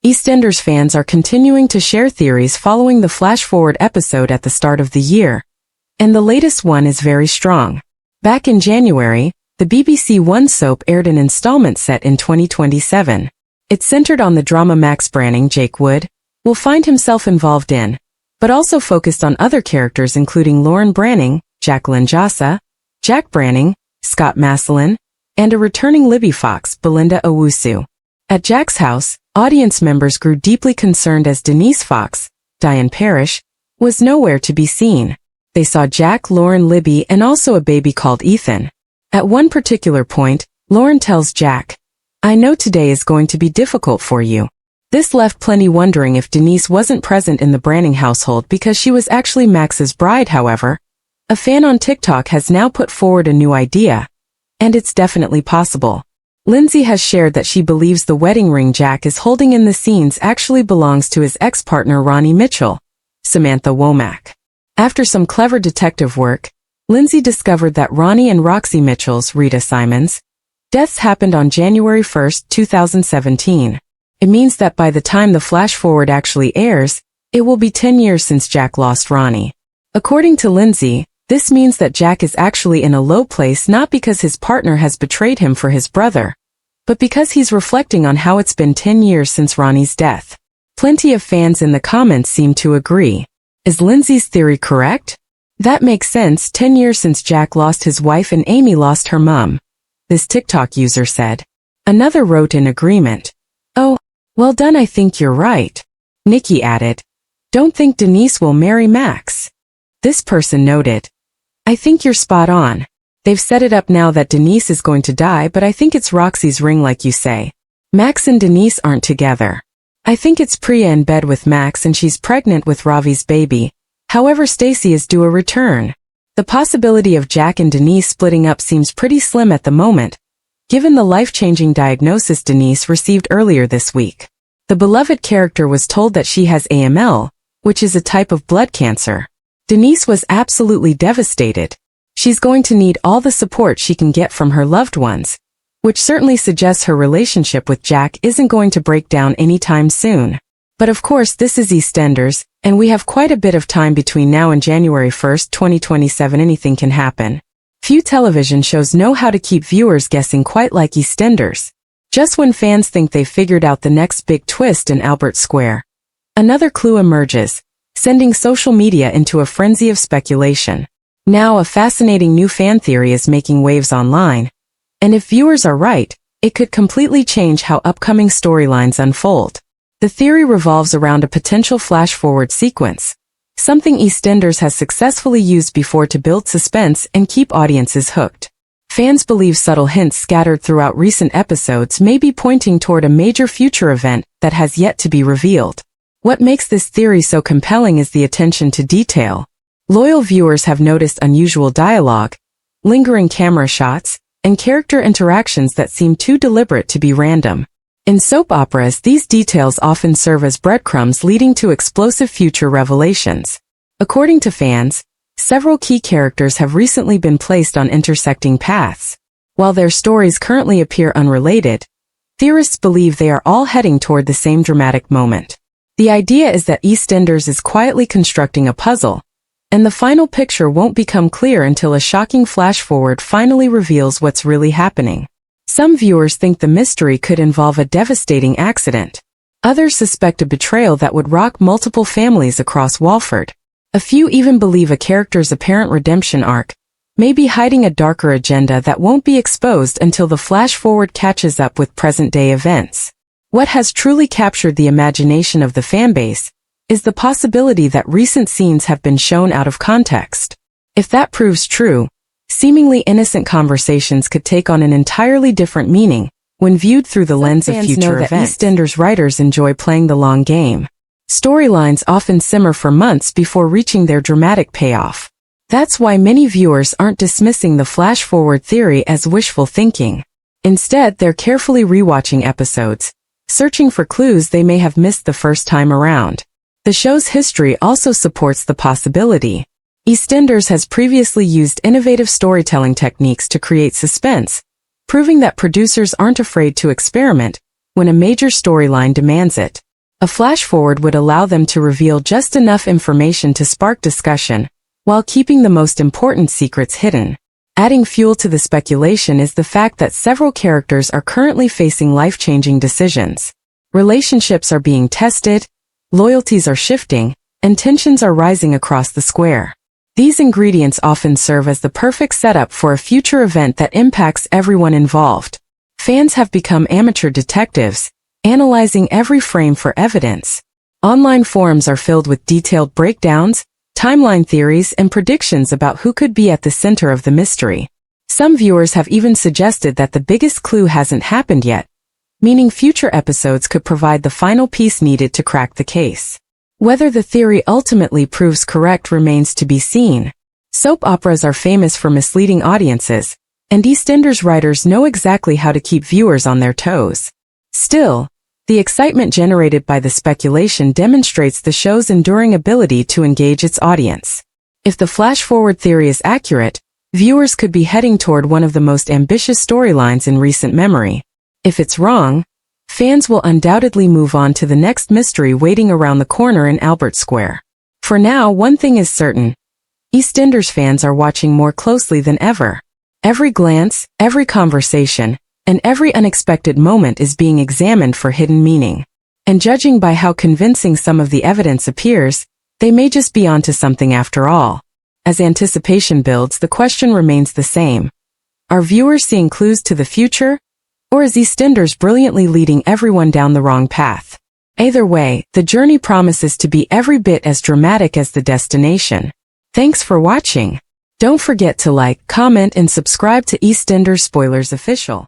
EastEnders fans are continuing to share theories following the Flashforward episode at the start of the year. And the latest one is very strong. Back in January, the BBC One soap aired an installment set in 2027. It centered on the drama Max Branning, Jake Wood, will find himself involved in, but also focused on other characters including Lauren Branning, Jacqueline Jassa, Jack Branning, Scott Massillon, and a returning Libby Fox, Belinda Owusu. At Jack's house, audience members grew deeply concerned as Denise Fox, Diane Parrish, was nowhere to be seen. They saw Jack, Lauren, Libby, and also a baby called Ethan. At one particular point, Lauren tells Jack, "I know today is going to be difficult for you." This left plenty wondering if Denise wasn't present in the Branning household because she was actually Max's bride. However, a fan on TikTok has now put forward a new idea, and it's definitely possible. Lindsay has shared that she believes the wedding ring Jack is holding in the scenes actually belongs to his ex-partner Ronnie Mitchell, Samantha Womack. After some clever detective work, Lindsay discovered that Ronnie and Roxy Mitchell's, Rita Simons, deaths happened on January 1, 2017. It means that by the time the Flashforward actually airs, it will be 10 years since Jack lost Ronnie. According to Lindsay, this means that Jack is actually in a low place not because his partner has betrayed him for his brother, but because he's reflecting on how it's been 10 years since Ronnie's death. Plenty of fans in the comments seem to agree. Is Lindsay's theory correct? That makes sense, 10 years since Jack lost his wife and Amy lost her mum, this TikTok user said. Another wrote in agreement, "Oh, well done, I think you're right." Nikki added, "Don't think Denise will marry Max." This person noted, "I think you're spot on. They've set it up now that Denise is going to die, but I think it's Roxy's ring like you say. Max and Denise aren't together. I think it's Priya in bed with Max and she's pregnant with Ravi's baby. However, Stacy is due a return. The possibility of Jack and Denise splitting up seems pretty slim at the moment, given the life-changing diagnosis Denise received earlier this week. The beloved character was told that she has AML, which is a type of blood cancer. Denise was absolutely devastated. She's going to need all the support she can get from her loved ones, which certainly suggests her relationship with Jack isn't going to break down anytime soon. But of course this is EastEnders, and we have quite a bit of time between now and January 1, 2027. Anything can happen. Few television shows know how to keep viewers guessing quite like EastEnders. Just when fans think they've figured out the next big twist in Albert Square, another clue emerges, sending social media into a frenzy of speculation. Now a fascinating new fan theory is making waves online, and if viewers are right, it could completely change how upcoming storylines unfold. The theory revolves around a potential flash-forward sequence, something EastEnders has successfully used before to build suspense and keep audiences hooked. Fans believe subtle hints scattered throughout recent episodes may be pointing toward a major future event that has yet to be revealed. What makes this theory so compelling is the attention to detail. Loyal viewers have noticed unusual dialogue, lingering camera shots, and character interactions that seem too deliberate to be random. In soap operas, these details often serve as breadcrumbs leading to explosive future revelations. According to fans, several key characters have recently been placed on intersecting paths. While their stories currently appear unrelated, theorists believe they are all heading toward the same dramatic moment. The idea is that EastEnders is quietly constructing a puzzle, and the final picture won't become clear until a shocking flash-forward finally reveals what's really happening. Some viewers think the mystery could involve a devastating accident. Others suspect a betrayal that would rock multiple families across Walford. A few even believe a character's apparent redemption arc may be hiding a darker agenda that won't be exposed until the flash-forward catches up with present-day events. What has truly captured the imagination of the fanbase is the possibility that recent scenes have been shown out of context. If that proves true, seemingly innocent conversations could take on an entirely different meaning when viewed through the lens of future events. EastEnders writers enjoy playing the long game. Storylines often simmer for months before reaching their dramatic payoff. That's why many viewers aren't dismissing the flash-forward theory as wishful thinking. Instead, they're carefully rewatching episodes, searching for clues they may have missed the first time around. The show's history also supports the possibility. EastEnders has previously used innovative storytelling techniques to create suspense, proving that producers aren't afraid to experiment when a major storyline demands it. A flash-forward would allow them to reveal just enough information to spark discussion, while keeping the most important secrets hidden. Adding fuel to the speculation is the fact that several characters are currently facing life-changing decisions. Relationships are being tested, loyalties are shifting, and tensions are rising across the square. These ingredients often serve as the perfect setup for a future event that impacts everyone involved. Fans have become amateur detectives, analyzing every frame for evidence. Online forums are filled with detailed breakdowns, timeline theories, and predictions about who could be at the center of the mystery. Some viewers have even suggested that the biggest clue hasn't happened yet, meaning future episodes could provide the final piece needed to crack the case. Whether the theory ultimately proves correct remains to be seen. Soap operas are famous for misleading audiences, and EastEnders writers know exactly how to keep viewers on their toes. Still, the excitement generated by the speculation demonstrates the show's enduring ability to engage its audience. If the flash-forward theory is accurate, viewers could be heading toward one of the most ambitious storylines in recent memory. If it's wrong, fans will undoubtedly move on to the next mystery waiting around the corner in Albert Square. For now, one thing is certain. EastEnders fans are watching more closely than ever. Every glance, every conversation, and every unexpected moment is being examined for hidden meaning. And judging by how convincing some of the evidence appears, they may just be onto something after all. As anticipation builds, the question remains the same. Are viewers seeing clues to the future? Or is EastEnders brilliantly leading everyone down the wrong path? Either way, the journey promises to be every bit as dramatic as the destination. Thanks for watching. Don't forget to like, comment, and subscribe to EastEnders Spoilers Official.